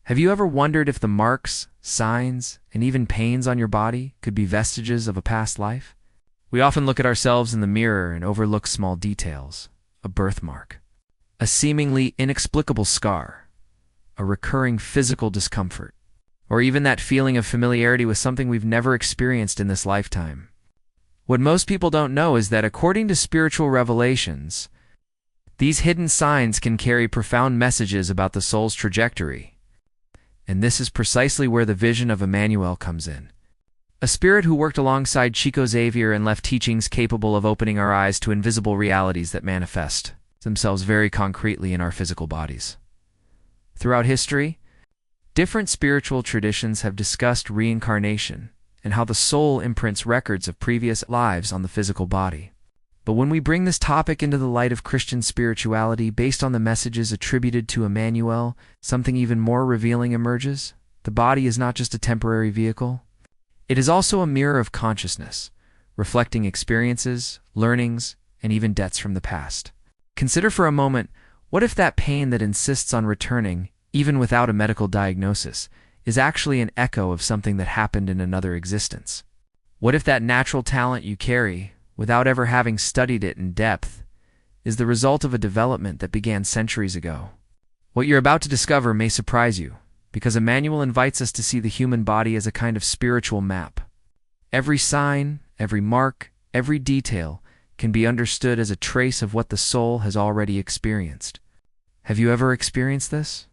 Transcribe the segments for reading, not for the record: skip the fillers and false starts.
Have you ever wondered if the marks, signs, and even pains on your body could be vestiges of a past life? We often look at ourselves in the mirror and overlook small details: a birthmark, a seemingly inexplicable scar, a recurring physical discomfort, or even that feeling of familiarity with something we've never experienced in this lifetime. What most people don't know is that according to spiritual revelations, these hidden signs can carry profound messages about the soul's trajectory. And this is precisely where the vision of Emmanuel comes in. A spirit who worked alongside Chico Xavier and left teachings capable of opening our eyes to invisible realities that manifest themselves very concretely in our physical bodies. Throughout history, different spiritual traditions have discussed reincarnation and how the soul imprints records of previous lives on the physical body. But when we bring this topic into the light of Christian spirituality based on the messages attributed to Emmanuel, something even more revealing emerges. The body is not just a temporary vehicle. It is also a mirror of consciousness, reflecting experiences, learnings, and even debts from the past. Consider for a moment, what if that pain that insists on returning, even without a medical diagnosis, is actually an echo of something that happened in another existence? What if that natural talent you carry, without ever having studied it in depth, is the result of a development that began centuries ago? What you're about to discover may surprise you, because Emmanuel invites us to see the human body as a kind of spiritual map. Every sign, every mark, every detail can be understood as a trace of what the soul has already experienced. Have you ever experienced this?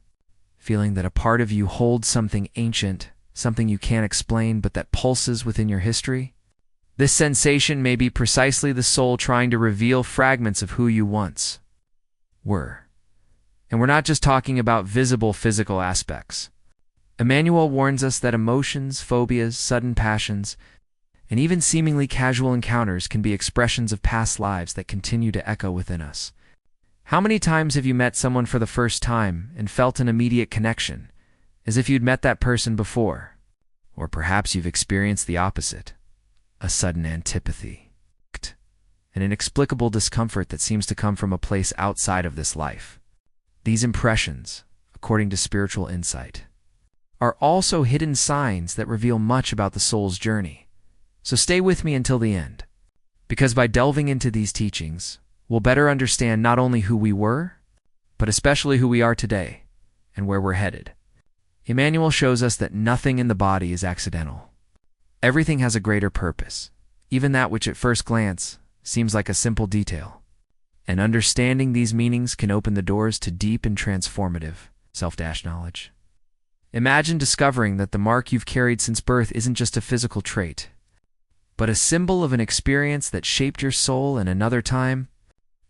Feeling that a part of you holds something ancient, something you can't explain but that pulses within your history? This sensation may be precisely the soul trying to reveal fragments of who you once were. And we're not just talking about visible physical aspects. Emmanuel warns us that emotions, phobias, sudden passions, and even seemingly casual encounters can be expressions of past lives that continue to echo within us. How many times have you met someone for the first time and felt an immediate connection, as if you'd met that person before? Or perhaps you've experienced the opposite: a sudden antipathy, an inexplicable discomfort that seems to come from a place outside of this life. These impressions, according to spiritual insight, are also hidden signs that reveal much about the soul's journey. So stay with me until the end, because by delving into these teachings, we'll better understand not only who we were, but especially who we are today and where we're headed. Emmanuel shows us that nothing in the body is accidental. Everything has a greater purpose, even that which at first glance seems like a simple detail. And understanding these meanings can open the doors to deep and transformative self-knowledge. Imagine discovering that the mark you've carried since birth isn't just a physical trait, but a symbol of an experience that shaped your soul in another time.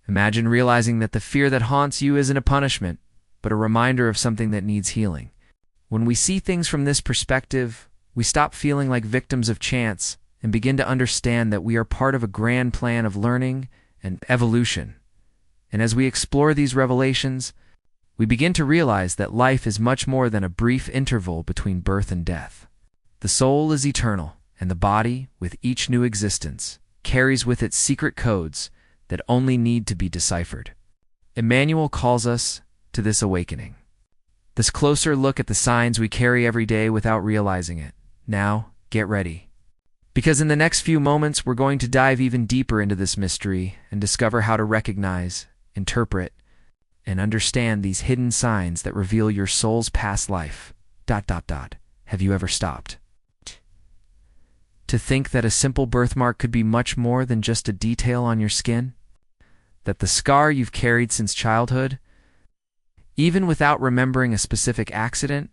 Imagine realizing that the fear that haunts you isn't a punishment, but a reminder of something that needs healing. When we see things from this perspective, we stop feeling like victims of chance and begin to understand that we are part of a grand plan of learning and evolution. And as we explore these revelations, we begin to realize that life is much more than a brief interval between birth and death. The soul is eternal, and the body, with each new existence, carries with it secret codes that only need to be deciphered. Emmanuel calls us to this awakening, this closer look at the signs we carry every day without realizing it. Now, get ready, because in the next few moments we're going to dive even deeper into this mystery and discover how to recognize, interpret, and understand these hidden signs that reveal your soul's past life. Have you ever stopped to think that a simple birthmark could be much more than just a detail on your skin? That the scar you've carried since childhood, even without remembering a specific accident,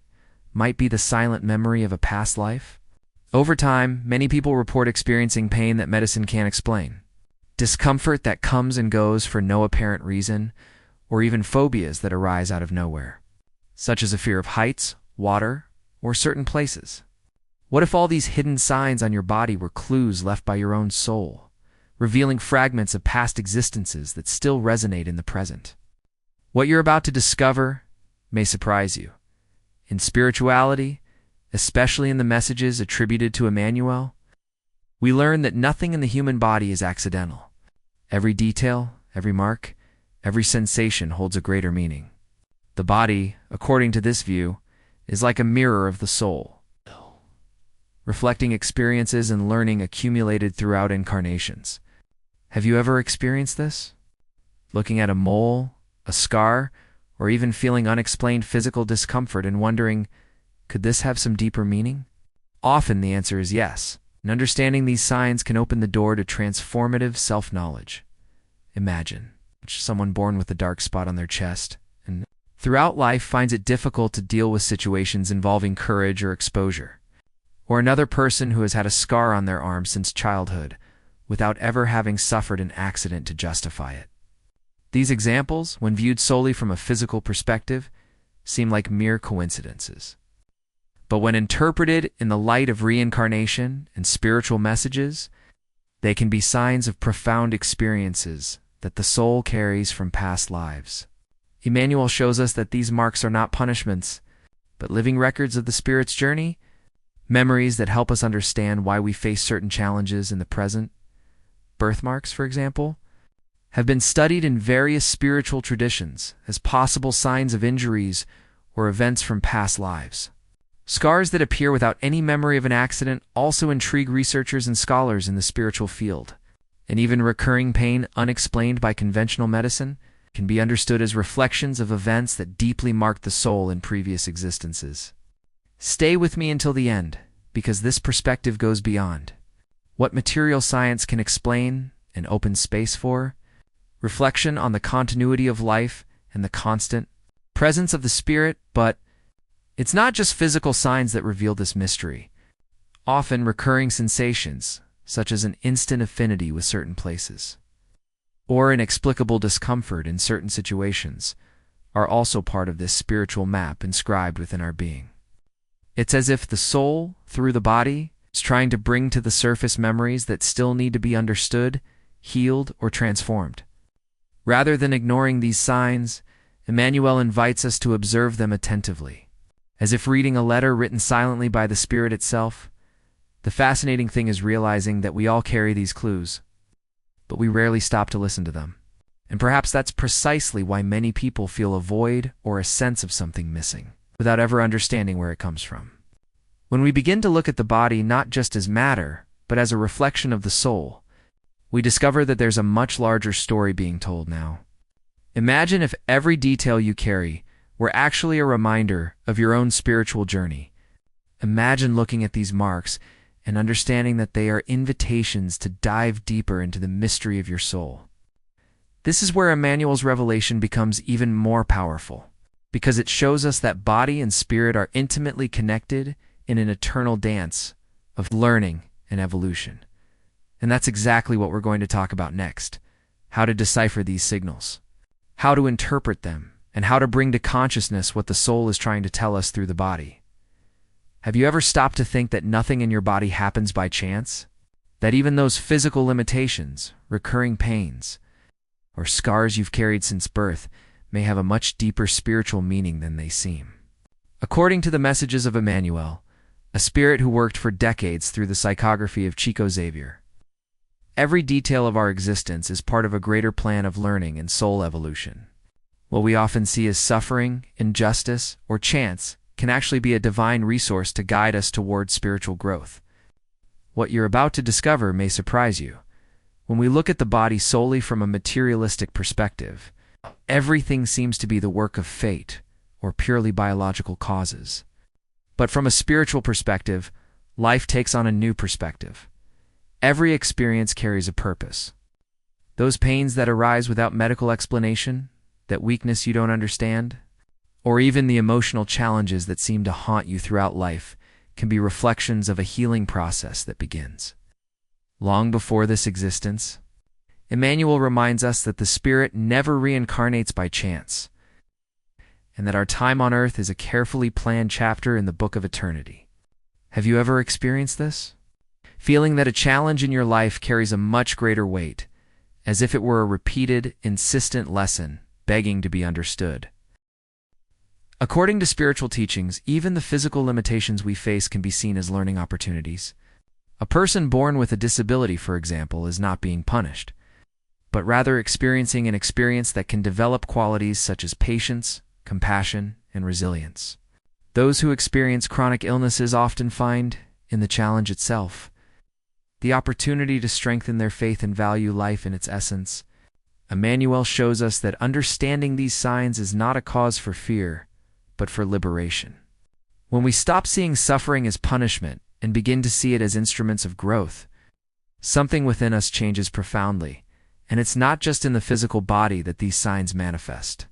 might be the silent memory of a past life? Over time, many people report experiencing pain that medicine can't explain, discomfort that comes and goes for no apparent reason, or even phobias that arise out of nowhere, such as a fear of heights, water, or certain places. What if all these hidden signs on your body were clues left by your own soul, revealing fragments of past existences that still resonate in the present? What you're about to discover may surprise you. In spirituality, especially in the messages attributed to Emmanuel, we learn that nothing in the human body is accidental. Every detail, every mark, every sensation holds a greater meaning. The body, according to this view, is like a mirror of the soul, reflecting experiences and learning accumulated throughout incarnations. Have you ever experienced this? Looking at a mole, a scar, or even feeling unexplained physical discomfort and wondering, could this have some deeper meaning? Often the answer is yes, and understanding these signs can open the door to transformative self-knowledge. Imagine someone born with a dark spot on their chest and throughout life finds it difficult to deal with situations involving courage or exposure. Or another person who has had a scar on their arm since childhood without ever having suffered an accident to justify it. These examples, when viewed solely from a physical perspective, seem like mere coincidences. But when interpreted in the light of reincarnation and spiritual messages, they can be signs of profound experiences that the soul carries from past lives. Emmanuel shows us that these marks are not punishments, but living records of the spirit's journey, memories that help us understand why we face certain challenges in the present. Birthmarks, for example, have been studied in various spiritual traditions as possible signs of injuries or events from past lives. Scars that appear without any memory of an accident also intrigue researchers and scholars in the spiritual field. And even recurring pain unexplained by conventional medicine can be understood as reflections of events that deeply marked the soul in previous existences. Stay with me until the end, because this perspective goes beyond what material science can explain and open space for. Reflection on the continuity of life and the constant presence of the spirit, but it's not just physical signs that reveal this mystery. Often recurring sensations, such as an instant affinity with certain places, or inexplicable discomfort in certain situations, are also part of this spiritual map inscribed within our being. It's as if the soul, through the body, is trying to bring to the surface memories that still need to be understood, healed, or transformed. Rather than ignoring these signs, Emmanuel invites us to observe them attentively, as if reading a letter written silently by the spirit itself. The fascinating thing is realizing that we all carry these clues, but we rarely stop to listen to them. And perhaps that's precisely why many people feel a void or a sense of something missing, without ever understanding where it comes from. When we begin to look at the body not just as matter, but as a reflection of the soul, we discover that there's a much larger story being told now. Imagine if every detail you carry were actually a reminder of your own spiritual journey. Imagine looking at these marks and understanding that they are invitations to dive deeper into the mystery of your soul. This is where Emmanuel's revelation becomes even more powerful, because it shows us that body and spirit are intimately connected in an eternal dance of learning and evolution. And that's exactly what we're going to talk about next: how to decipher these signals, how to interpret them, and how to bring to consciousness what the soul is trying to tell us through the body. Have you ever stopped to think that nothing in your body happens by chance? That even those physical limitations, recurring pains, or scars you've carried since birth may have a much deeper spiritual meaning than they seem? According to the messages of Emmanuel, a spirit who worked for decades through the psychography of Chico Xavier, every detail of our existence is part of a greater plan of learning and soul evolution. What we often see as suffering, injustice, or chance can actually be a divine resource to guide us towards spiritual growth. What you're about to discover may surprise you. When we look at the body solely from a materialistic perspective, everything seems to be the work of fate or purely biological causes. But from a spiritual perspective, life takes on a new perspective. Every experience carries a purpose. Those pains that arise without medical explanation, that weakness you don't understand, or even the emotional challenges that seem to haunt you throughout life can be reflections of a healing process that begins long before this existence. Emmanuel reminds us that the spirit never reincarnates by chance, and that our time on earth is a carefully planned chapter in the book of eternity. Have you ever experienced this? Feeling that a challenge in your life carries a much greater weight, as if it were a repeated, insistent lesson begging to be understood. According to spiritual teachings, even the physical limitations we face can be seen as learning opportunities. A person born with a disability, for example, is not being punished, but rather experiencing an experience that can develop qualities such as patience, compassion, and resilience. Those who experience chronic illnesses often find, in the challenge itself, the opportunity to strengthen their faith and value life in its essence. Emmanuel shows us that understanding these signs is not a cause for fear, but for liberation. When we stop seeing suffering as punishment and begin to see it as instruments of growth, something within us changes profoundly, and it's not just in the physical body that these signs manifest.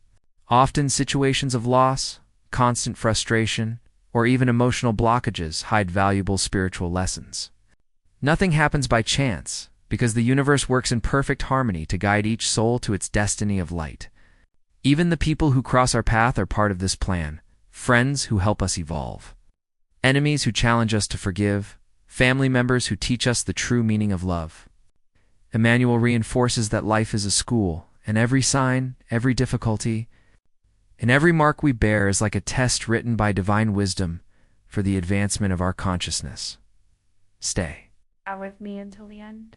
Often situations of loss, constant frustration, or even emotional blockages hide valuable spiritual lessons. Nothing happens by chance, because the universe works in perfect harmony to guide each soul to its destiny of light. Even the people who cross our path are part of this plan, friends who help us evolve, enemies who challenge us to forgive, family members who teach us the true meaning of love. Emmanuel reinforces that life is a school, and every sign, every difficulty, and every mark we bear is like a test written by divine wisdom for the advancement of our consciousness. Stay with me until the end.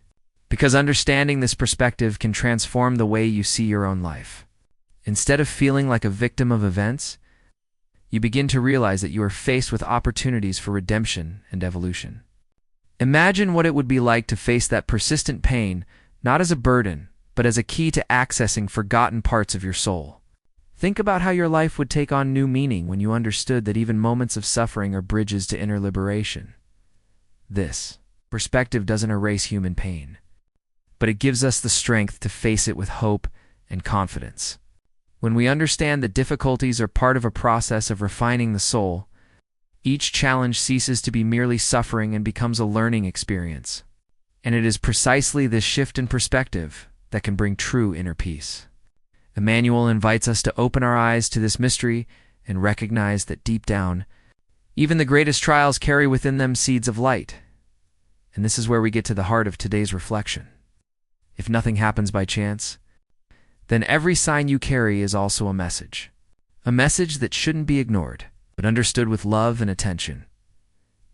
Because understanding this perspective can transform the way you see your own life. Instead of feeling like a victim of events, you begin to realize that you are faced with opportunities for redemption and evolution. Imagine what it would be like to face that persistent pain, not as a burden, but as a key to accessing forgotten parts of your soul. Think about how your life would take on new meaning when you understood that even moments of suffering are bridges to inner liberation. This perspective doesn't erase human pain, but it gives us the strength to face it with hope and confidence. When we understand that difficulties are part of a process of refining the soul, each challenge ceases to be merely suffering and becomes a learning experience. And it is precisely this shift in perspective that can bring true inner peace. Emmanuel invites us to open our eyes to this mystery and recognize that deep down, even the greatest trials carry within them seeds of light. And this is where we get to the heart of today's reflection. If nothing happens by chance, then every sign you carry is also a message that shouldn't be ignored, but understood with love and attention.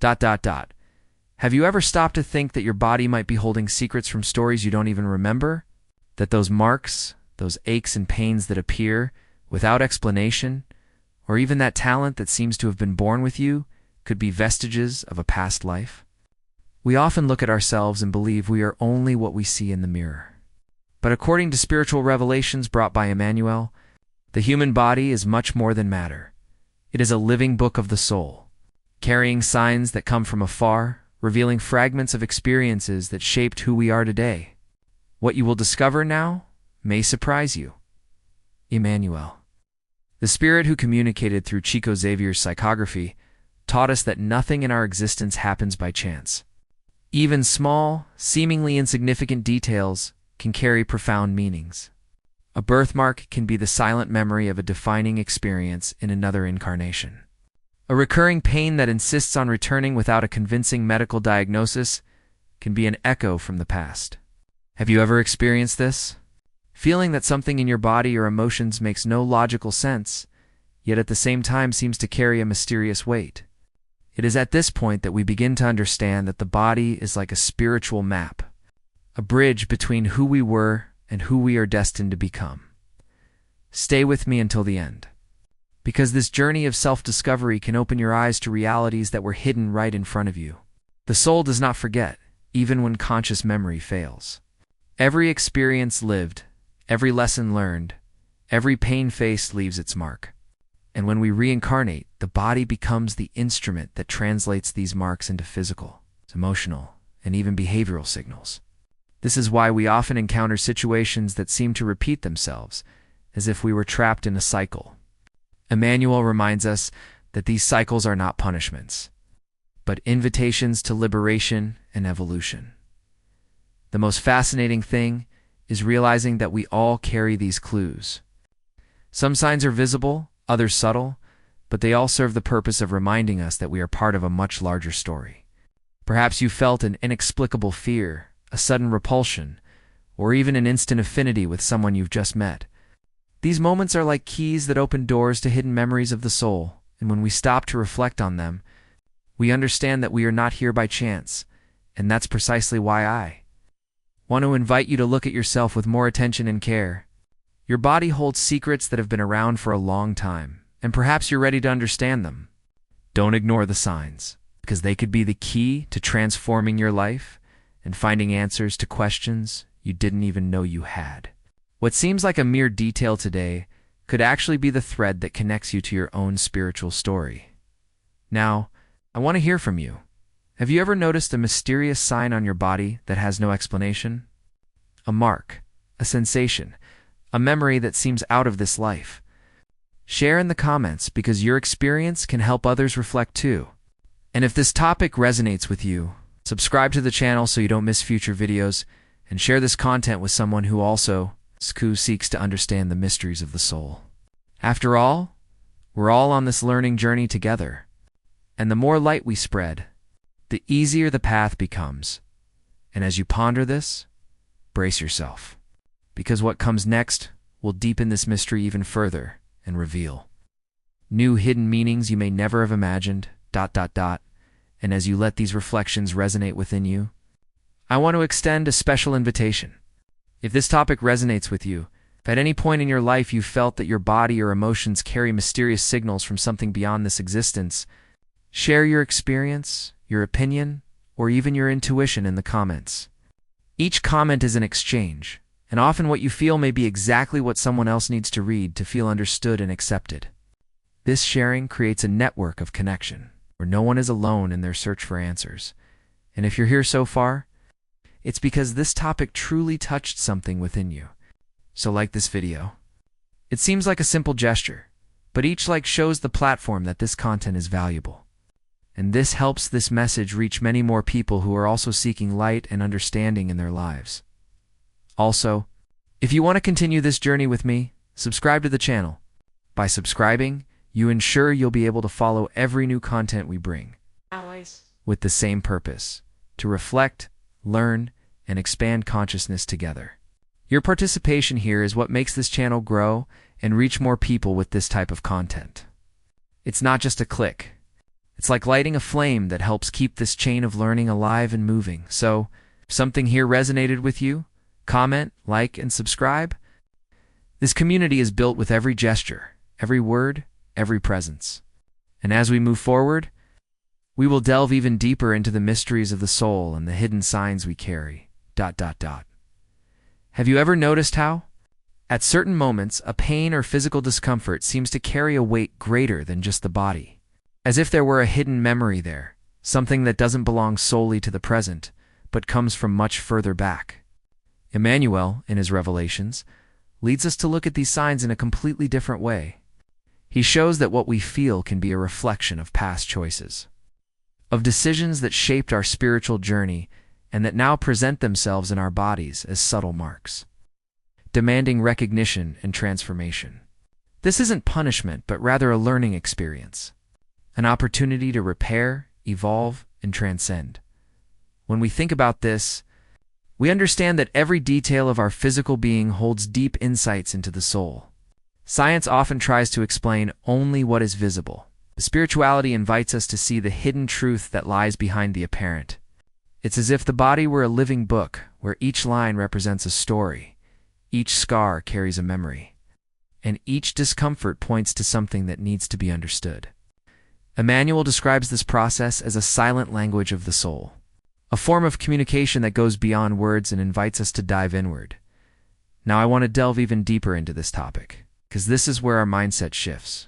Have you ever stopped to think that your body might be holding secrets from stories you don't even remember? That those marks, those aches and pains that appear without explanation, or even that talent that seems to have been born with you, could be vestiges of a past life? We often look at ourselves and believe we are only what we see in the mirror. But according to spiritual revelations brought by Emmanuel, the human body is much more than matter. It is a living book of the soul, carrying signs that come from afar, revealing fragments of experiences that shaped who we are today. What you will discover now may surprise you. Emmanuel, the spirit who communicated through Chico Xavier's psychography, taught us that nothing in our existence happens by chance. Even small, seemingly insignificant details can carry profound meanings. A birthmark can be the silent memory of a defining experience in another incarnation. A recurring pain that insists on returning without a convincing medical diagnosis can be an echo from the past. Have you ever experienced this? Feeling that something in your body or emotions makes no logical sense, yet at the same time seems to carry a mysterious weight. It is at this point that we begin to understand that the body is like a spiritual map, a bridge between who we were and who we are destined to become. Stay with me until the end, because this journey of self-discovery can open your eyes to realities that were hidden right in front of you. The soul does not forget, even when conscious memory fails. Every experience lived, every lesson learned, every pain faced leaves its mark. And when we reincarnate, the body becomes the instrument that translates these marks into physical, emotional, and even behavioral signals. This is why we often encounter situations that seem to repeat themselves, as if we were trapped in a cycle. Emmanuel reminds us that these cycles are not punishments, but invitations to liberation and evolution. The most fascinating thing is realizing that we all carry these clues. Some signs are visible, others subtle, but they all serve the purpose of reminding us that we are part of a much larger story. Perhaps you felt an inexplicable fear, a sudden repulsion, or even an instant affinity with someone you've just met. These moments are like keys that open doors to hidden memories of the soul, and when we stop to reflect on them, we understand that we are not here by chance, and that's precisely why I want to invite you to look at yourself with more attention and care. Your body holds secrets that have been around for a long time, and perhaps you're ready to understand them. Don't ignore the signs, because they could be the key to transforming your life and finding answers to questions you didn't even know you had. What seems like a mere detail today could actually be the thread that connects you to your own spiritual story. Now, I want to hear from you. Have you ever noticed a mysterious sign on your body that has no explanation? A mark, a sensation, a memory that seems out of this life. Share in the comments because your experience can help others reflect too. And if this topic resonates with you, subscribe to the channel so you don't miss future videos, and share this content with someone who also seeks to understand the mysteries of the soul. After all, we're all on this learning journey together, and the more light we spread, the easier the path becomes. And as you ponder this, brace yourself, because what comes next will deepen this mystery even further and reveal new hidden meanings you may never have imagined, ... And as you let these reflections resonate within you, I want to extend a special invitation. If this topic resonates with you, if at any point in your life you felt that your body or emotions carry mysterious signals from something beyond this existence, share your experience, your opinion, or even your intuition in the comments. Each comment is an exchange, and often what you feel may be exactly what someone else needs to read to feel understood and accepted. This sharing creates a network of connection, where no one is alone in their search for answers. And if you're here so far, it's because this topic truly touched something within you. So like this video. It seems like a simple gesture, but each like shows the platform that this content is valuable. And this helps this message reach many more people who are also seeking light and understanding in their lives. Also, if you want to continue this journey with me, subscribe to the channel. By subscribing, you ensure you'll be able to follow every new content we bring, Always. with the same purpose: to reflect, learn, and expand consciousness together. Your participation here is what makes this channel grow and reach more people with this type of content. It's not just a click. It's like lighting a flame that helps keep this chain of learning alive and moving. So, if something here resonated with you, comment, like, and subscribe. This community is built with every gesture, every word, every presence. And as we move forward, we will delve even deeper into the mysteries of the soul and the hidden signs we carry. ... Have you ever noticed how, at certain moments, a pain or physical discomfort seems to carry a weight greater than just the body? As if there were a hidden memory there, something that doesn't belong solely to the present, but comes from much further back. Emmanuel, in his revelations, leads us to look at these signs in a completely different way. He shows that what we feel can be a reflection of past choices, of decisions that shaped our spiritual journey and that now present themselves in our bodies as subtle marks, demanding recognition and transformation. This isn't punishment, but rather a learning experience, an opportunity to repair, evolve, and transcend. When we think about this, we understand that every detail of our physical being holds deep insights into the soul. Science often tries to explain only what is visible. Spirituality invites us to see the hidden truth that lies behind the apparent. It's as if the body were a living book, where each line represents a story, each scar carries a memory, and each discomfort points to something that needs to be understood. Emmanuel describes this process as a silent language of the soul, a form of communication that goes beyond words and invites us to dive inward. Now I want to delve even deeper into this topic, because this is where our mindset shifts.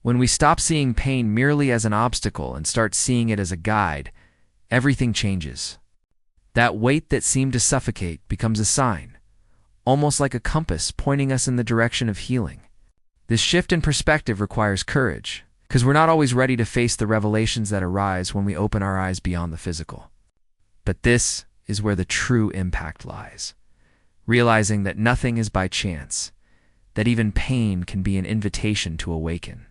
When we stop seeing pain merely as an obstacle and start seeing it as a guide, everything changes. That weight that seemed to suffocate becomes a sign, almost like a compass pointing us in the direction of healing. This shift in perspective requires courage, because we're not always ready to face the revelations that arise when we open our eyes beyond the physical. But this is where the true impact lies, realizing that nothing is by chance, that even pain can be an invitation to awaken.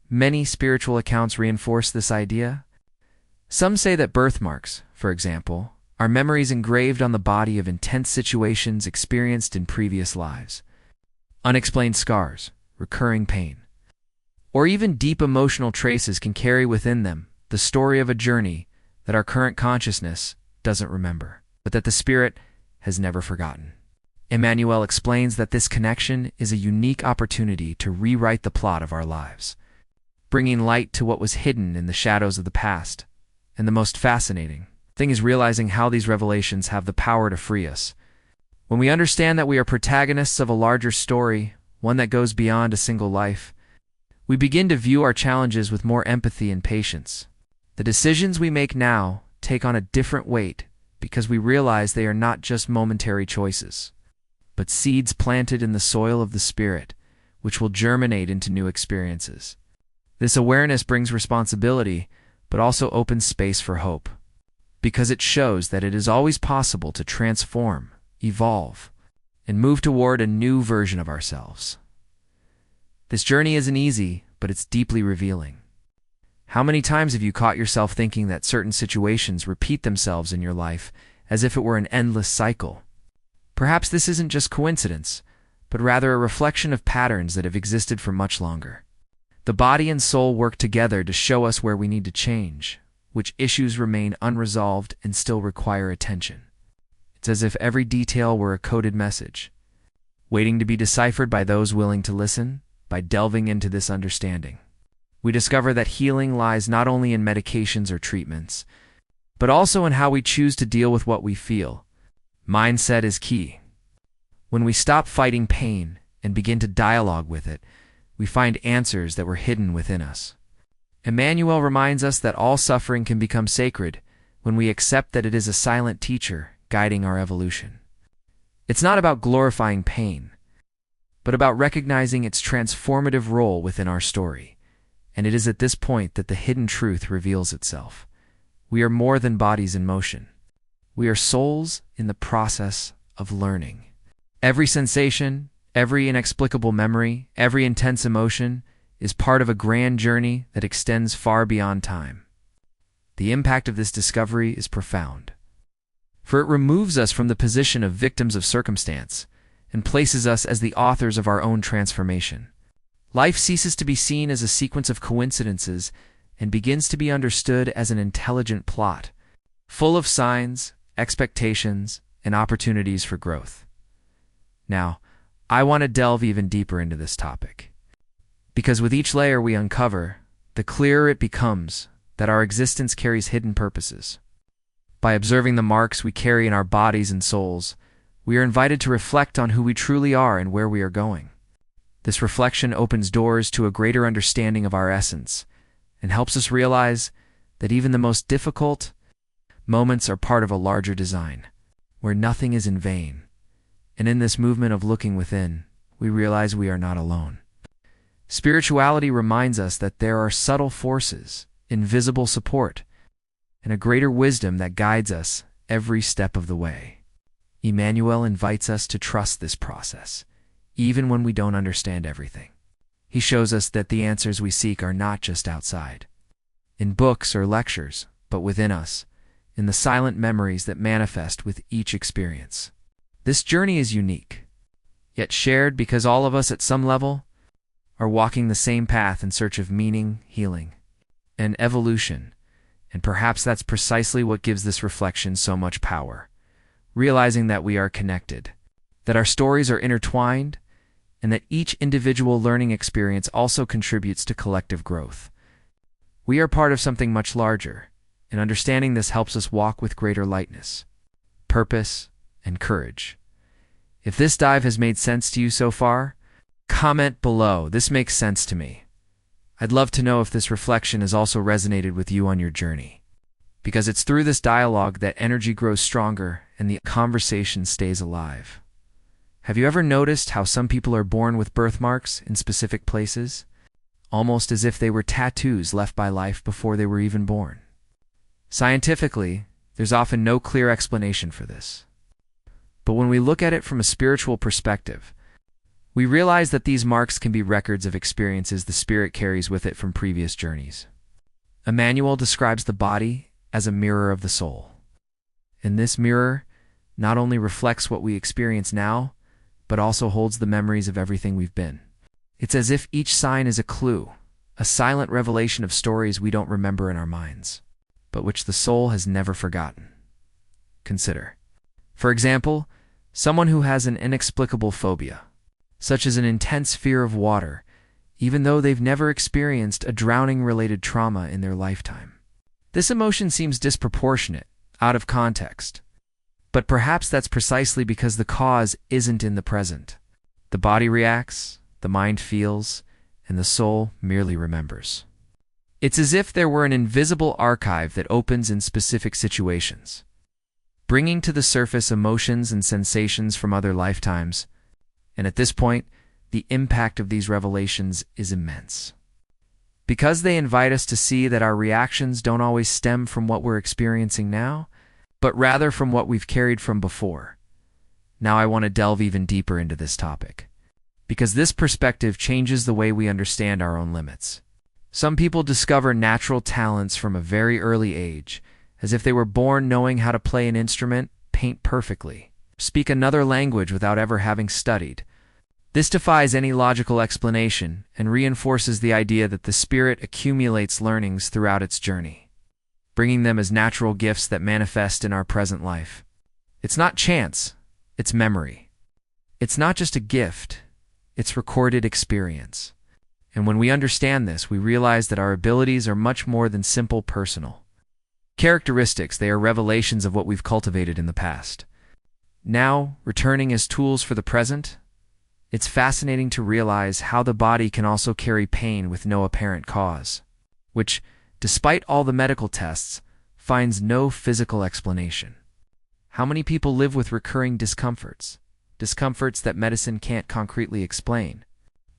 Many spiritual accounts reinforce this idea. Some say that birthmarks, for example, are memories engraved on the body of intense situations experienced in previous lives. Unexplained scars, recurring pain, or even deep emotional traces can carry within them the story of a journey that our current consciousness doesn't remember, but that the spirit has never forgotten. Emmanuel explains that this connection is a unique opportunity to rewrite the plot of our lives. bringing light to what was hidden in the shadows of the past. And the most fascinating thing is realizing how these revelations have the power to free us. When we understand that we are protagonists of a larger story, one that goes beyond a single life, we begin to view our challenges with more empathy and patience. The decisions we make now take on a different weight because we realize they are not just momentary choices, but seeds planted in the soil of the Spirit, which will germinate into new experiences. This awareness brings responsibility, but also opens space for hope, because it shows that it is always possible to transform, evolve, and move toward a new version of ourselves. This journey isn't easy, but it's deeply revealing. How many times have you caught yourself thinking that certain situations repeat themselves in your life as if it were an endless cycle? Perhaps this isn't just coincidence, but rather a reflection of patterns that have existed for much longer. The body and soul work together to show us where we need to change, which issues remain unresolved and still require attention. It's as if every detail were a coded message, waiting to be deciphered by those willing to listen. By delving into this understanding, we discover that healing lies not only in medications or treatments, but also in how we choose to deal with what we feel. Mindset is key. When we stop fighting pain and begin to dialogue with it, we find answers that were hidden within us. Emmanuel reminds us that all suffering can become sacred when we accept that it is a silent teacher guiding our evolution. It's not about glorifying pain, but about recognizing its transformative role within our story. And it is at this point that the hidden truth reveals itself. We are more than bodies in motion. We are souls in the process of learning. Every sensation, every inexplicable memory, every intense emotion is part of a grand journey that extends far beyond time. The impact of this discovery is profound, for it removes us from the position of victims of circumstance and places us as the authors of our own transformation. Life ceases to be seen as a sequence of coincidences and begins to be understood as an intelligent plot, full of signs, expectations, and opportunities for growth. Now, I want to delve even deeper into this topic, because with each layer we uncover, the clearer it becomes that our existence carries hidden purposes. By observing the marks we carry in our bodies and souls, we are invited to reflect on who we truly are and where we are going. This reflection opens doors to a greater understanding of our essence and helps us realize that even the most difficult moments are part of a larger design, where nothing is in vain. And in this movement of looking within, we realize we are not alone. Spirituality reminds us that there are subtle forces, invisible support, and a greater wisdom that guides us every step of the way. Emmanuel invites us to trust this process, even when we don't understand everything. He shows us that the answers we seek are not just outside, in books or lectures, but within us, in the silent memories that manifest with each experience. This journey is unique, yet shared because all of us at some level are walking the same path in search of meaning, healing, and evolution. And perhaps that's precisely what gives this reflection so much power. Realizing that we are connected, that our stories are intertwined, and that each individual learning experience also contributes to collective growth. We are part of something much larger, and understanding this helps us walk with greater lightness, purpose, and courage. If this dive has made sense to you so far, comment below, "This makes sense to me." I'd love to know if this reflection has also resonated with you on your journey, because it's through this dialogue that energy grows stronger and the conversation stays alive. Have you ever noticed how some people are born with birthmarks in specific places, almost as if they were tattoos left by life before they were even born? Scientifically, there's often no clear explanation for this. But when we look at it from a spiritual perspective, we realize that these marks can be records of experiences the spirit carries with it from previous journeys. Emmanuel describes the body as a mirror of the soul. And this mirror not only reflects what we experience now, but also holds the memories of everything we've been. It's as if each sign is a clue, a silent revelation of stories we don't remember in our minds, but which the soul has never forgotten. Consider, for example, someone who has an inexplicable phobia, such as an intense fear of water, even though they've never experienced a drowning-related trauma in their lifetime. This emotion seems disproportionate, out of context. But perhaps that's precisely because the cause isn't in the present. The body reacts, the mind feels, and the soul merely remembers. It's as if there were an invisible archive that opens in specific situations, bringing to the surface emotions and sensations from other lifetimes, and at this point, the impact of these revelations is immense. Because they invite us to see that our reactions don't always stem from what we're experiencing now, but rather from what we've carried from before. Now I want to delve even deeper into this topic, because this perspective changes the way we understand our own limits. Some people discover natural talents from a very early age, as if they were born knowing how to play an instrument, paint perfectly, speak another language without ever having studied. This defies any logical explanation and reinforces the idea that the spirit accumulates learnings throughout its journey, bringing them as natural gifts that manifest in our present life. It's not chance, it's memory. It's not just a gift, it's recorded experience. And when we understand this, we realize that our abilities are much more than simple personal characteristics. They are revelations of what we've cultivated in the past. Now, returning as tools for the present, it's fascinating to realize how the body can also carry pain with no apparent cause, which, despite all the medical tests, finds no physical explanation. How many people live with recurring discomforts that medicine can't concretely explain?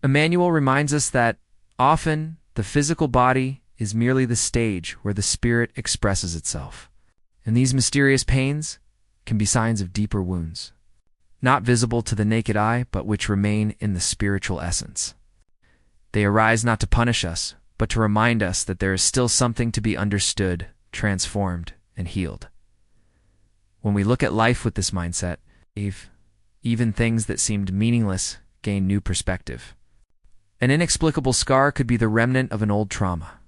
Emmanuel reminds us that often the physical body is merely the stage where the spirit expresses itself, and these mysterious pains can be signs of deeper wounds, not visible to the naked eye, but which remain in the spiritual essence. They arise not to punish us, but to remind us that there is still something to be understood, transformed, and healed. When we look at life with this mindset, even things that seemed meaningless gain new perspective. An inexplicable scar could be the remnant of an old trauma.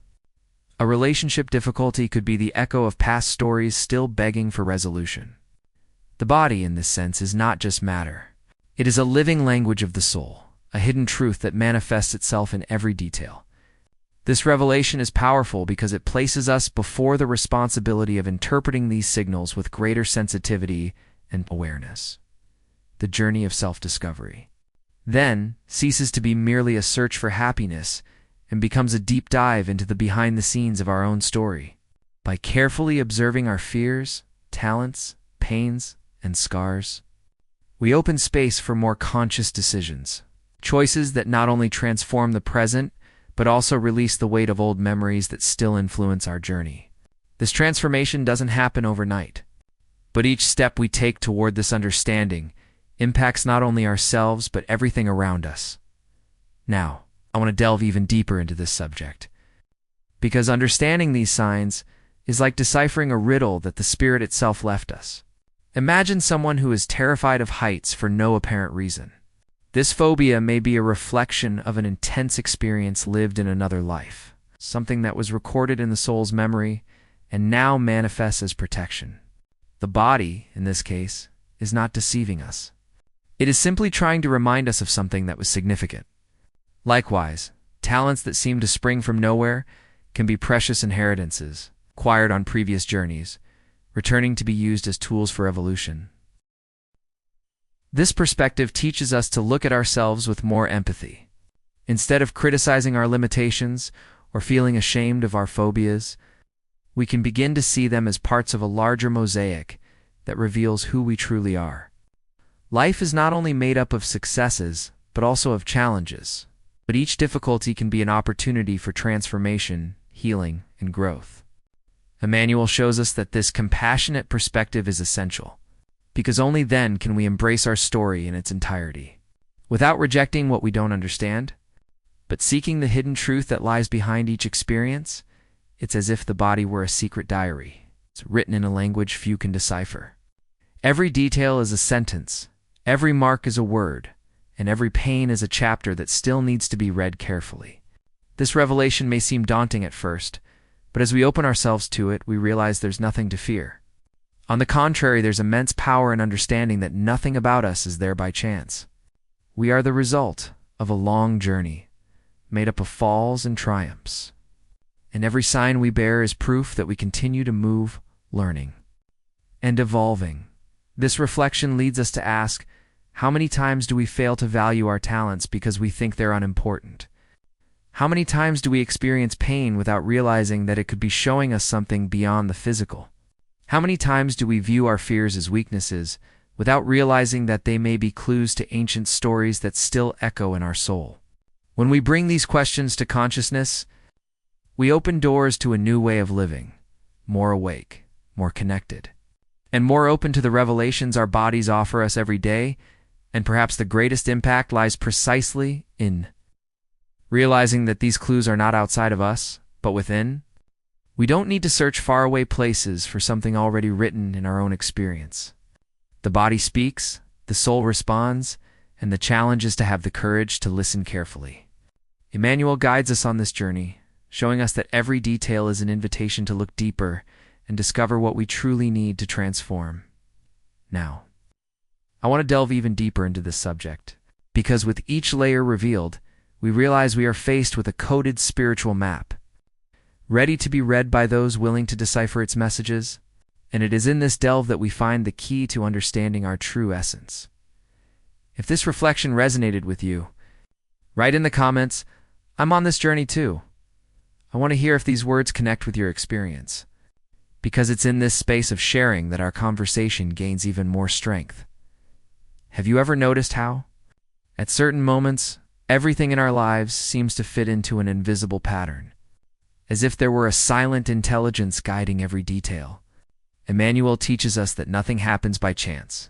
A relationship difficulty could be the echo of past stories still begging for resolution. The body, in this sense, is not just matter. It is a living language of the soul, a hidden truth that manifests itself in every detail. This revelation is powerful because it places us before the responsibility of interpreting these signals with greater sensitivity and awareness. The journey of self-discovery then ceases to be merely a search for happiness and becomes a deep dive into the behind-the-scenes of our own story. By carefully observing our fears, talents, pains, and scars, we open space for more conscious decisions, choices that not only transform the present, but also release the weight of old memories that still influence our journey. This transformation doesn't happen overnight, but each step we take toward this understanding impacts not only ourselves, but everything around us. Now, I want to delve even deeper into this subject, because understanding these signs is like deciphering a riddle that the spirit itself left us. Imagine someone who is terrified of heights for no apparent reason. This phobia may be a reflection of an intense experience lived in another life, something that was recorded in the soul's memory and now manifests as protection. The body, in this case, is not deceiving us. It is simply trying to remind us of something that was significant. Likewise, talents that seem to spring from nowhere can be precious inheritances, acquired on previous journeys, returning to be used as tools for evolution. This perspective teaches us to look at ourselves with more empathy. Instead of criticizing our limitations or feeling ashamed of our phobias, we can begin to see them as parts of a larger mosaic that reveals who we truly are. Life is not only made up of successes, but also of challenges. But each difficulty can be an opportunity for transformation, healing, and growth. Emmanuel shows us that this compassionate perspective is essential, because only then can we embrace our story in its entirety, without rejecting what we don't understand, but seeking the hidden truth that lies behind each experience. It's as if the body were a secret diary. It's written in a language few can decipher. Every detail is a sentence, every mark is a word, and every pain is a chapter that still needs to be read carefully. This revelation may seem daunting at first, but as we open ourselves to it, we realize there's nothing to fear. On the contrary, there's immense power in understanding that nothing about us is there by chance. We are the result of a long journey, made up of falls and triumphs. And every sign we bear is proof that we continue to move, learning, and evolving. This reflection leads us to ask, how many times do we fail to value our talents because we think they're unimportant? How many times do we experience pain without realizing that it could be showing us something beyond the physical? How many times do we view our fears as weaknesses without realizing that they may be clues to ancient stories that still echo in our soul? When we bring these questions to consciousness, we open doors to a new way of living, more awake, more connected, and more open to the revelations our bodies offer us every day. And perhaps the greatest impact lies precisely in realizing that these clues are not outside of us, but within. We don't need to search faraway places for something already written in our own experience. The body speaks, the soul responds, and the challenge is to have the courage to listen carefully. Emmanuel guides us on this journey, showing us that every detail is an invitation to look deeper and discover what we truly need to transform. Now, I want to delve even deeper into this subject, because with each layer revealed, we realize we are faced with a coded spiritual map, ready to be read by those willing to decipher its messages. And it is in this delve that we find the key to understanding our true essence. If this reflection resonated with you, write in the comments, "I'm on this journey too." I want to hear if these words connect with your experience, because it's in this space of sharing that our conversation gains even more strength. Have you ever noticed how, at certain moments, everything in our lives seems to fit into an invisible pattern, as if there were a silent intelligence guiding every detail? Emmanuel teaches us that nothing happens by chance.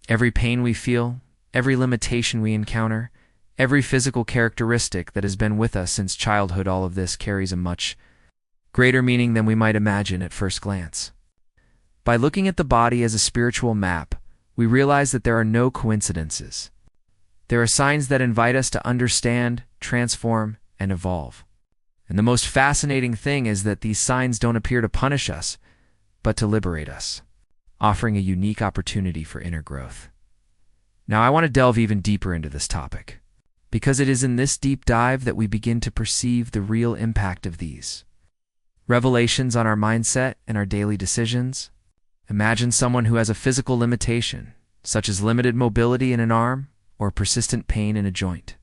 Every pain we feel, every limitation we encounter, every physical characteristic that has been with us since childhood, all of this carries a much greater meaning than we might imagine at first glance. By looking at the body as a spiritual map, we realize that there are no coincidences. There are signs that invite us to understand, transform, and evolve. And the most fascinating thing is that these signs don't appear to punish us, but to liberate us, offering a unique opportunity for inner growth. Now, I want to delve even deeper into this topic, because it is in this deep dive that we begin to perceive the real impact of these revelations on our mindset and our daily decisions. Imagine someone who has a physical limitation, such as limited mobility in an arm or persistent pain in a joint.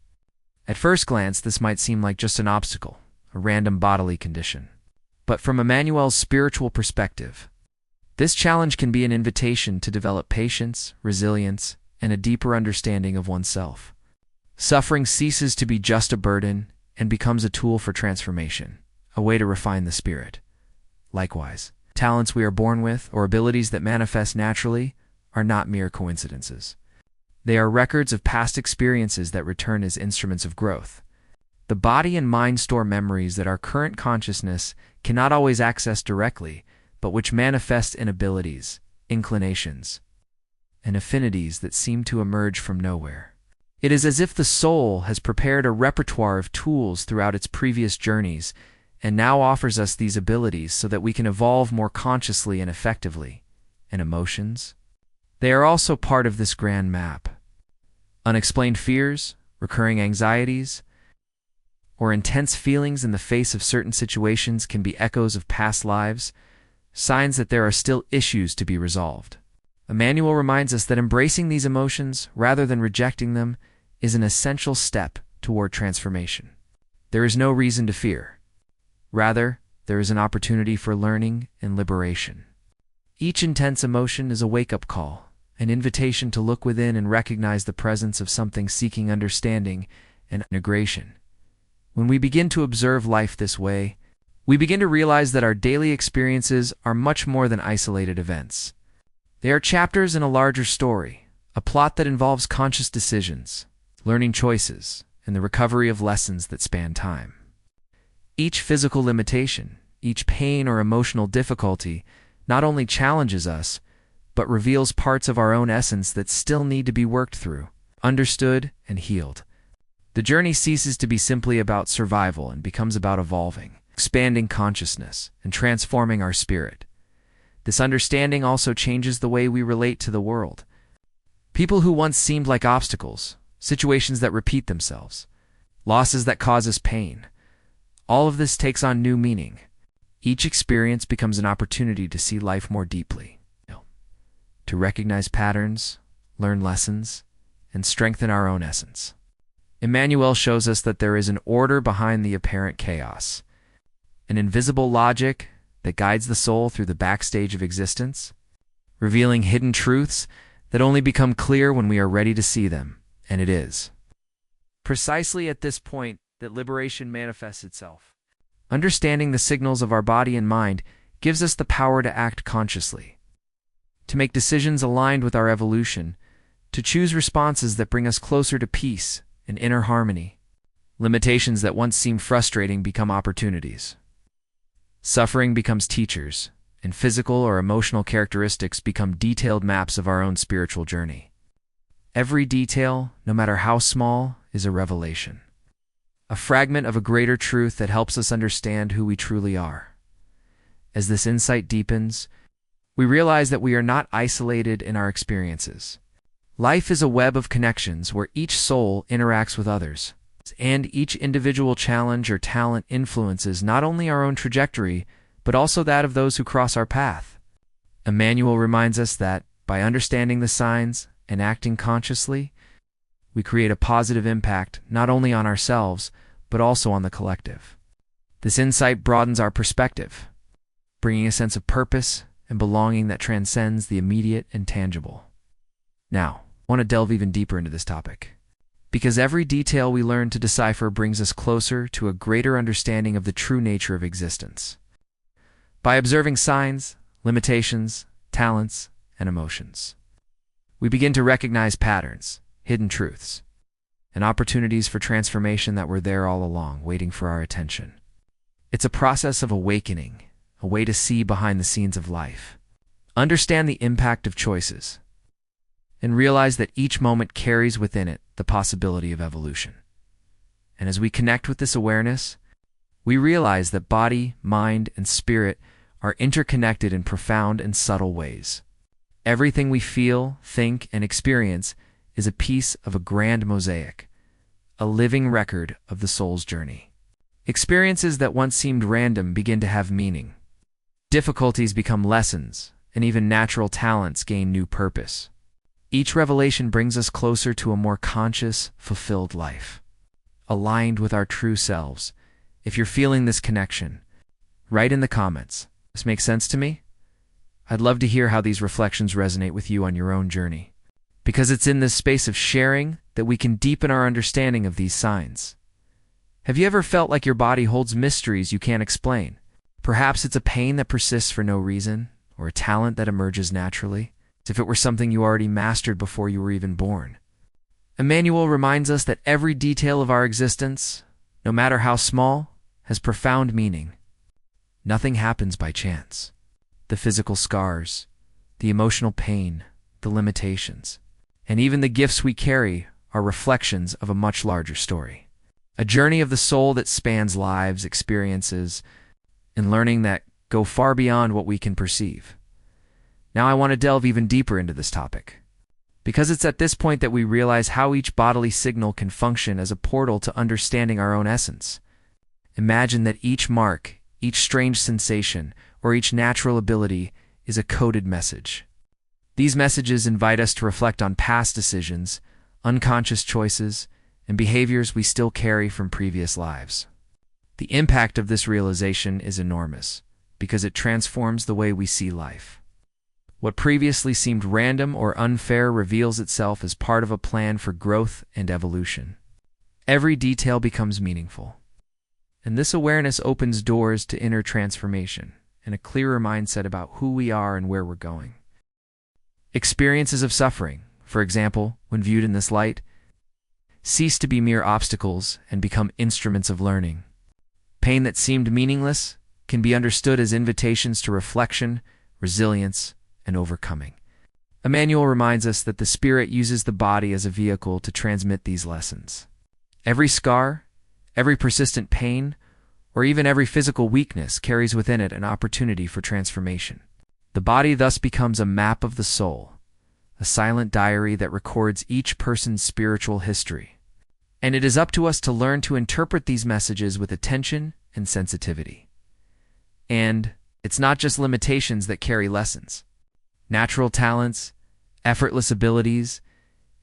At first glance, this might seem like just an obstacle, a random bodily condition. But from Emmanuel's spiritual perspective, this challenge can be an invitation to develop patience, resilience, and a deeper understanding of oneself. Suffering ceases to be just a burden and becomes a tool for transformation, a way to refine the spirit. Likewise, talents we are born with or abilities that manifest naturally are not mere coincidences. They are records of past experiences that return as instruments of growth. The body and mind store memories that our current consciousness cannot always access directly, but which manifest in abilities, inclinations, and affinities that seem to emerge from nowhere. It is as if the soul has prepared a repertoire of tools throughout its previous journeys and now offers us these abilities so that we can evolve more consciously and effectively. And emotions? They are also part of this grand map. Unexplained fears, recurring anxieties, or intense feelings in the face of certain situations can be echoes of past lives, signs that there are still issues to be resolved. Emmanuel reminds us that embracing these emotions, rather than rejecting them, is an essential step toward transformation. There is no reason to fear. Rather, there is an opportunity for learning and liberation. Each intense emotion is a wake-up call, an invitation to look within and recognize the presence of something seeking understanding and integration. When we begin to observe life this way, we begin to realize that our daily experiences are much more than isolated events. They are chapters in a larger story, a plot that involves conscious decisions, learning choices, and the recovery of lessons that span time. Each physical limitation, each pain or emotional difficulty not only challenges us, but reveals parts of our own essence that still need to be worked through, understood, and healed. The journey ceases to be simply about survival and becomes about evolving, expanding consciousness, and transforming our spirit. This understanding also changes the way we relate to the world. People who once seemed like obstacles, situations that repeat themselves, losses that cause us pain. All of this takes on new meaning. Each experience becomes an opportunity to see life more deeply, to recognize patterns, learn lessons, and strengthen our own essence. Emmanuel shows us that there is an order behind the apparent chaos, an invisible logic that guides the soul through the backstage of existence, revealing hidden truths that only become clear when we are ready to see them, and it is precisely at this point that liberation manifests itself. Understanding the signals of our body and mind gives us the power to act consciously, to make decisions aligned with our evolution, to choose responses that bring us closer to peace and inner harmony. Limitations that once seemed frustrating become opportunities. Suffering becomes teachers, and physical or emotional characteristics become detailed maps of our own spiritual journey. Every detail, no matter how small, is a revelation, a fragment of a greater truth that helps us understand who we truly are. As this insight deepens, we realize that we are not isolated in our experiences. Life is a web of connections where each soul interacts with others, and each individual challenge or talent influences not only our own trajectory, but also that of those who cross our path. Emmanuel reminds us that, by understanding the signs and acting consciously, we create a positive impact not only on ourselves, but also on the collective. This insight broadens our perspective, bringing a sense of purpose and belonging that transcends the immediate and tangible. Now, I want to delve even deeper into this topic, because every detail we learn to decipher brings us closer to a greater understanding of the true nature of existence. By observing signs, limitations, talents, and emotions, we begin to recognize patterns, hidden truths, and opportunities for transformation that were there all along, waiting for our attention. It's a process of awakening, a way to see behind the scenes of life, understand the impact of choices, and realize that each moment carries within it the possibility of evolution. And as we connect with this awareness, we realize that body, mind, and spirit are interconnected in profound and subtle ways. Everything we feel, think, and experience is a piece of a grand mosaic, a living record of the soul's journey. Experiences that once seemed random begin to have meaning. Difficulties become lessons, and even natural talents gain new purpose. Each revelation brings us closer to a more conscious, fulfilled life, aligned with our true selves. If you're feeling this connection, write in the comments, "This makes sense to me?" I'd love to hear how these reflections resonate with you on your own journey, because it's in this space of sharing that we can deepen our understanding of these signs. Have you ever felt like your body holds mysteries you can't explain? Perhaps it's a pain that persists for no reason, or a talent that emerges naturally, as if it were something you already mastered before you were even born. Emmanuel reminds us that every detail of our existence, no matter how small, has profound meaning. Nothing happens by chance. The physical scars, the emotional pain, the limitations, and even the gifts we carry are reflections of a much larger story. A journey of the soul that spans lives, experiences, and learning that go far beyond what we can perceive. Now I want to delve even deeper into this topic, because it's at this point that we realize how each bodily signal can function as a portal to understanding our own essence. Imagine that each mark, each strange sensation, or each natural ability is a coded message. These messages invite us to reflect on past decisions, unconscious choices, and behaviors we still carry from previous lives. The impact of this realization is enormous, because it transforms the way we see life. What previously seemed random or unfair reveals itself as part of a plan for growth and evolution. Every detail becomes meaningful, and this awareness opens doors to inner transformation and a clearer mindset about who we are and where we're going. Experiences of suffering, for example, when viewed in this light, cease to be mere obstacles and become instruments of learning. Pain that seemed meaningless can be understood as invitations to reflection, resilience, and overcoming. Emmanuel reminds us that the spirit uses the body as a vehicle to transmit these lessons. Every scar, every persistent pain, or even every physical weakness carries within it an opportunity for transformation. The body thus becomes a map of the soul, a silent diary that records each person's spiritual history. And it is up to us to learn to interpret these messages with attention and sensitivity. And it's not just limitations that carry lessons. Natural talents, effortless abilities,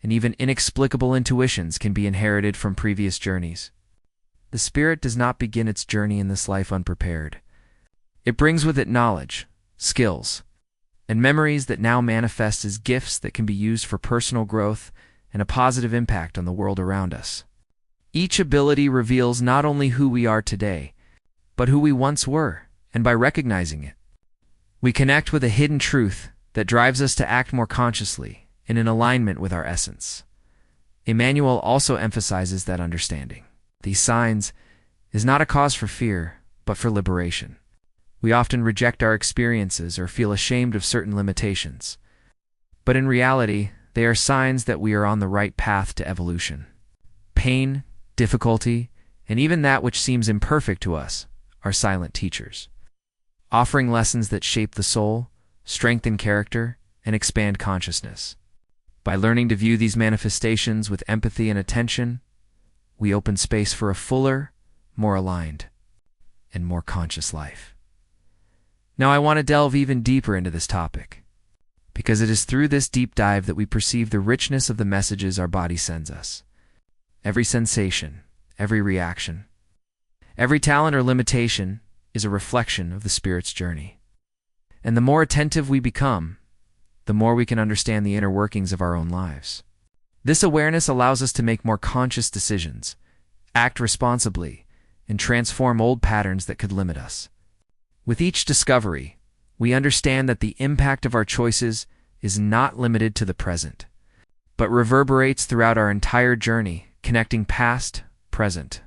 and even inexplicable intuitions can be inherited from previous journeys. The spirit does not begin its journey in this life unprepared. It brings with it knowledge, skills, and memories that now manifest as gifts that can be used for personal growth and a positive impact on the world around us. Each ability reveals not only who we are today, but who we once were, and by recognizing it, we connect with a hidden truth that drives us to act more consciously and in alignment with our essence. Emmanuel also emphasizes that understanding these signs is not a cause for fear, but for liberation. We often reject our experiences or feel ashamed of certain limitations, but in reality, they are signs that we are on the right path to evolution. Pain, difficulty, and even that which seems imperfect to us are silent teachers, offering lessons that shape the soul, strengthen character, and expand consciousness. By learning to view these manifestations with empathy and attention, we open space for a fuller, more aligned, and more conscious life. Now I want to delve even deeper into this topic, because it is through this deep dive that we perceive the richness of the messages our body sends us. Every sensation, every reaction, every talent or limitation is a reflection of the spirit's journey. And the more attentive we become, the more we can understand the inner workings of our own lives. This awareness allows us to make more conscious decisions, act responsibly, and transform old patterns that could limit us. With each discovery, we understand that the impact of our choices is not limited to the present, but reverberates throughout our entire journey, connecting past, present,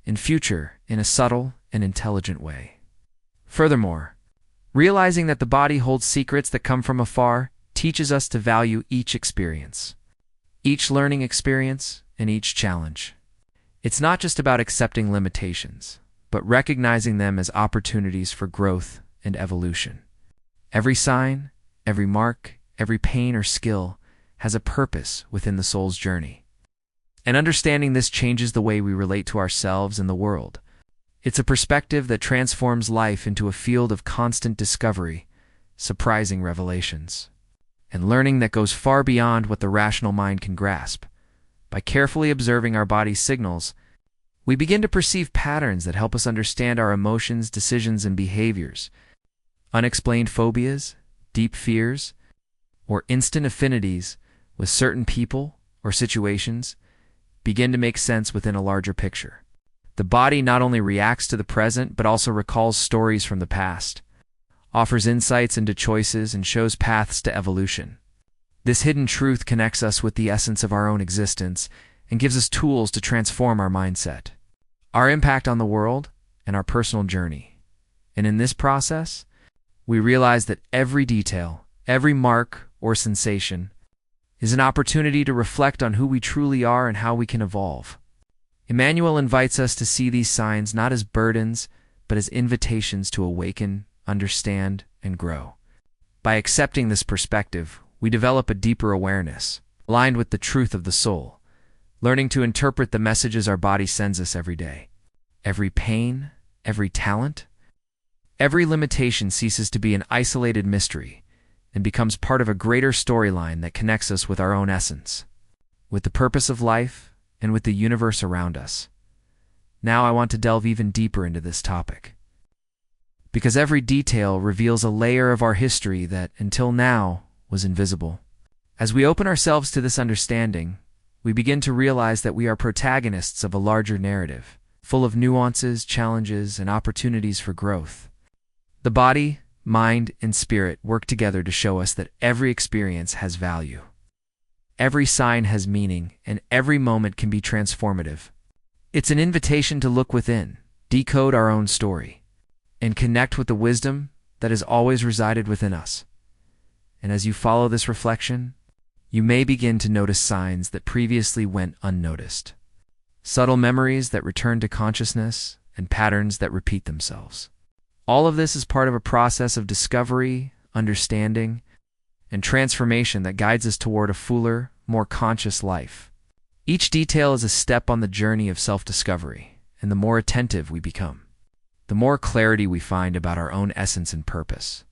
and future in a subtle and intelligent way. Furthermore, realizing that the body holds secrets that come from afar teaches us to value each experience, each learning experience, and each challenge. It's not just about accepting limitations, but recognizing them as opportunities for growth and evolution. Every sign, every mark, every pain or skill has a purpose within the soul's journey. And understanding this changes the way we relate to ourselves and the world. It's a perspective that transforms life into a field of constant discovery, surprising revelations, and learning that goes far beyond what the rational mind can grasp. By carefully observing our body's signals, we begin to perceive patterns that help us understand our emotions, decisions, and behaviors. Unexplained phobias, deep fears, or instant affinities with certain people or situations begin to make sense within a larger picture. The body not only reacts to the present, but also recalls stories from the past, offers insights into choices, and shows paths to evolution. This hidden truth connects us with the essence of our own existence and gives us tools to transform our mindset, our impact on the world, and our personal journey. And in this process, we realize that every detail, every mark or sensation is an opportunity to reflect on who we truly are and how we can evolve. Emmanuel invites us to see these signs not as burdens, but as invitations to awaken, understand, and grow. By accepting this perspective, we develop a deeper awareness, aligned with the truth of the soul, learning to interpret the messages our body sends us every day. Every pain, every talent, every limitation ceases to be an isolated mystery and becomes part of a greater storyline that connects us with our own essence, with the purpose of life, and with the universe around us. Now I want to delve even deeper into this topic, because every detail reveals a layer of our history that, until now, was invisible. As we open ourselves to this understanding, we begin to realize that we are protagonists of a larger narrative, full of nuances, challenges, and opportunities for growth. The body, mind, and spirit work together to show us that every experience has value. Every sign has meaning, and every moment can be transformative. It's an invitation to look within, decode our own story, and connect with the wisdom that has always resided within us. And as you follow this reflection, you may begin to notice signs that previously went unnoticed, subtle memories that return to consciousness, and patterns that repeat themselves. All of this is part of a process of discovery, understanding, and transformation that guides us toward a fuller, more conscious life. Each detail is a step on the journey of self-discovery, and the more attentive we become, the more clarity we find about our own essence and purpose.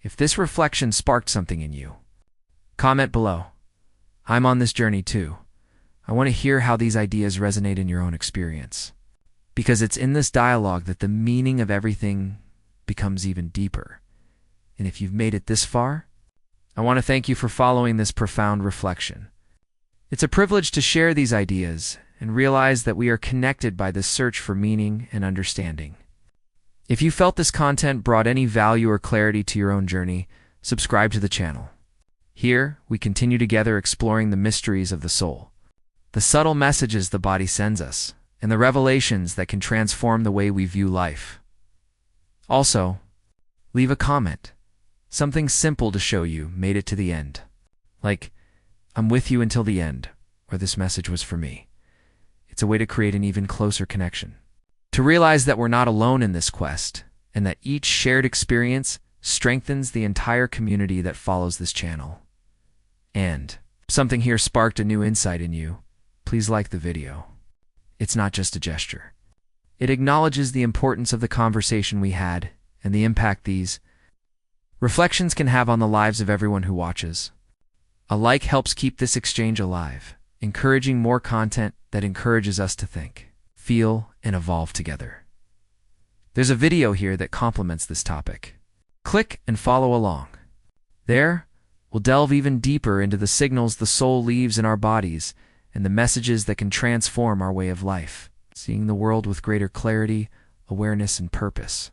If this reflection sparked something in you, comment below. I'm on this journey too. I want to hear how these ideas resonate in your own experience. Because it's in this dialogue that the meaning of everything becomes even deeper. And if you've made it this far, I want to thank you for following this profound reflection. It's a privilege to share these ideas and realize that we are connected by this search for meaning and understanding. If you felt this content brought any value or clarity to your own journey, subscribe to the channel. Here, we continue together exploring the mysteries of the soul, the subtle messages the body sends us, and the revelations that can transform the way we view life. Also, leave a comment, something simple to show you made it to the end. Like, I'm with you until the end, or this message was for me. It's a way to create an even closer connection. To realize that we're not alone in this quest, and that each shared experience strengthens the entire community that follows this channel. And if something here sparked a new insight in you, please like the video. It's not just a gesture. It acknowledges the importance of the conversation we had and the impact these reflections can have on the lives of everyone who watches. A like helps keep this exchange alive, encouraging more content that encourages us to think, feel, and evolve together. There's a video here that complements this topic. Click and follow along. There, we'll delve even deeper into the signals the soul leaves in our bodies and the messages that can transform our way of life, seeing the world with greater clarity, awareness, and purpose.